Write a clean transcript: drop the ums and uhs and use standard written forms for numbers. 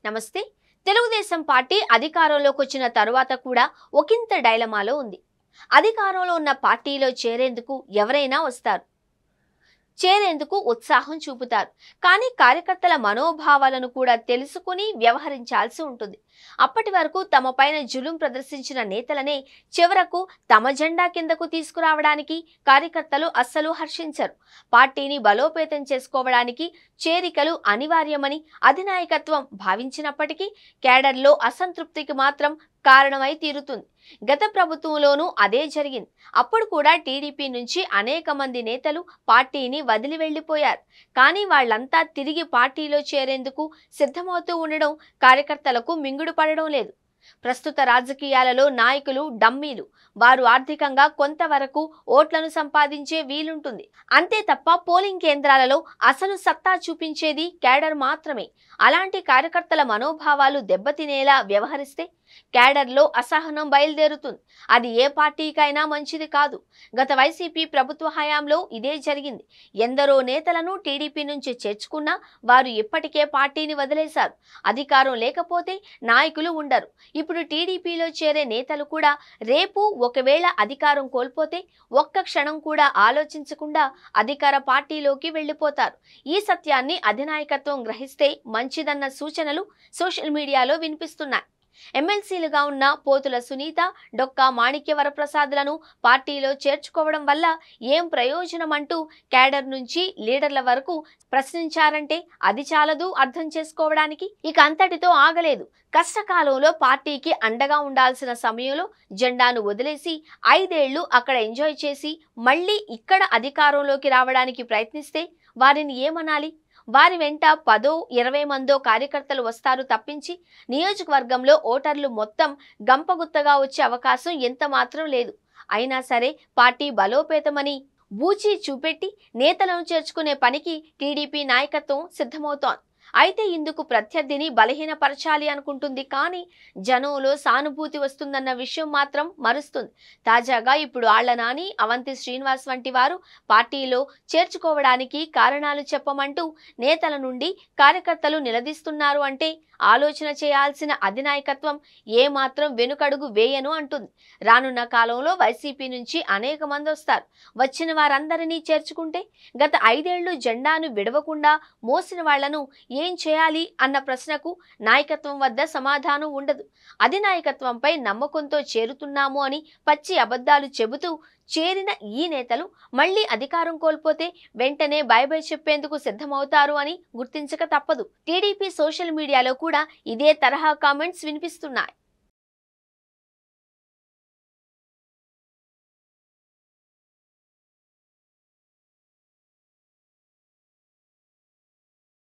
నమస్తే. తెలుగుదేశం పార్టీ అధికారంలోకి వచ్చిన తరువాత కూడా ఒకంత డైలమాలో ఉంది. అధికారంలో ఉన్న పార్టీలో చేరేందుకు ఎవరైనా వస్తారు, చేరేందుకు ఉత్సాహం చూపుతారు. కానీ కార్యకర్తల మనోభావాలను కూడా తెలుసుకుని వ్యవహరించాల్సి ఉంటుంది. అప్పటి వరకు తమ పైన జులుం ప్రదర్శించిన నేతలనే చివరకు తమ జెండా కిందకు తీసుకురావడానికి కార్యకర్తలు అస్సలు హర్షించరు. పార్టీని బలోపేతం చేసుకోవడానికి చేరికలు అనివార్యమని అధినాయకత్వం భావించినప్పటికీ కేడర్లో అసంతృప్తికి మాత్రం కారణమై తీరుతుంది. గత ప్రభుత్వంలోనూ అదే జరిగింది. అప్పుడు కూడా టీడీపీ నుంచి అనేక మంది నేతలు పార్టీని వదిలి వెళ్లిపోయారు. కానీ వాళ్లంతా తిరిగి పార్టీలో చేరేందుకు సిద్ధమవుతూ ఉండడం కార్యకర్తలకు మింగుడు పడడం లేదు. ప్రస్తుత రాజకీయాలలో నాయకులు డమ్మీలు. వారు ఆర్థికంగా కొంతవరకు ఓట్లను సంపాదించే వీలుంటుంది. అంతే తప్ప పోలింగ్ కేంద్రాలలో అసలు సత్తా చూపించేది కేడర్ మాత్రమే. అలాంటి కార్యకర్తల మనోభావాలు దెబ్బతినేలా వ్యవహరిస్తే కేడర్లో అసహనం బయలుదేరుతుంది. అది ఏ పార్టీకైనా మంచిది కాదు. గత వైసీపీ ప్రభుత్వ హయాంలో ఇదే జరిగింది. ఎందరో నేతలను టీడీపీ నుంచి చేర్చుకున్నా వారు ఇప్పటికే పార్టీని వదిలేశారు. అధికారం లేకపోతే నాయకులు ఉండరు. ఇప్పుడు టీడీపీలో చేరే నేతలు కూడా రేపు ఒకవేళ అధికారం కోల్పోతే ఒక్క క్షణం కూడా ఆలోచించకుండా అధికార పార్టీలోకి వెళ్లిపోతారు. ఈ సత్యాన్ని అధినాయకత్వం గ్రహిస్తే మంచిదన్న సూచనలు సోషల్ మీడియాలో వినిపిస్తున్నాయి. ఎమ్మెల్సీలుగా ఉన్న పోతుల సునీత, డొక్కా మాణిక్యవరప్రసాద్లను పార్టీలో చేర్చుకోవడం వల్ల ఏం ప్రయోజనం అంటూ కేడర్ నుంచి లీడర్ల వరకు ప్రశ్నించారంటే అది చాలదు అర్థం చేసుకోవడానికి. ఇక అంతటితో ఆగలేదు. కష్టకాలంలో పార్టీకి అండగా ఉండాల్సిన సమయంలో జెండాను వదిలేసి 5 ఏళ్లు అక్కడ ఎంజాయ్ చేసి మళ్ళీ ఇక్కడ అధికారంలోకి రావడానికి ప్రయత్నిస్తే వారిని ఏమనాలి? వారి వెంట 10-20 మందో కార్యకర్తలు వస్తారు తప్పించి నియోజకవర్గంలో ఓటర్లు మొత్తం గంపగుత్తగా వచ్చే అవకాశం ఎంత మాత్రం లేదు. అయినా సరే పార్టీ బలోపేతమని బూచి చూపెట్టి నేతలను చేర్చుకునే పనికి టీడీపీ నాయకత్వం సిద్ధమవుతోంది. అయితే ఇందుకు ప్రత్యర్థిని బలహీనపరచాలి అనుకుంటుంది. కానీ జనంలో సానుభూతి వస్తుందన్న విషయం మాత్రం మరుస్తుంది. తాజాగా ఇప్పుడు ఆళ్ల నాని, అవంతి శ్రీనివాస్ వంటి వారు పార్టీలో చేర్చుకోవడానికి కారణాలు చెప్పమంటూ నేతల నుండి కార్యకర్తలు నిలదీస్తున్నారు. అంటే ఆలోచన చేయాల్సిన అధినాయకత్వం ఏమాత్రం వెనుకడుగు వేయను అంటుంది. రానున్న కాలంలో వైసీపీ నుంచి అనేక మంది వస్తారు. వచ్చిన వారందరినీ చేర్చుకుంటే గత 5 ఏళ్లు జెండాను విడవకుండా మోసిన వాళ్లను ఏం చేయాలి అన్న ప్రశ్నకు నాయకత్వం వద్ద సమాధానం ఉండదు. అధినాయకత్వంపై నమ్మకంతో చేరుతున్నాము అని పచ్చి అబద్ధాలు చెబుతూ చేరిన ఈ నేతలు మళ్లీ అధికారం కోల్పోతే వెంటనే బై బై చెప్పేందుకు సిద్ధమవుతారు అని గుర్తించక తప్పదు. టీడీపీ సోషల్ మీడియాలో కూడా ఇదే తరహా కామెంట్స్ వినిపిస్తున్నాయి.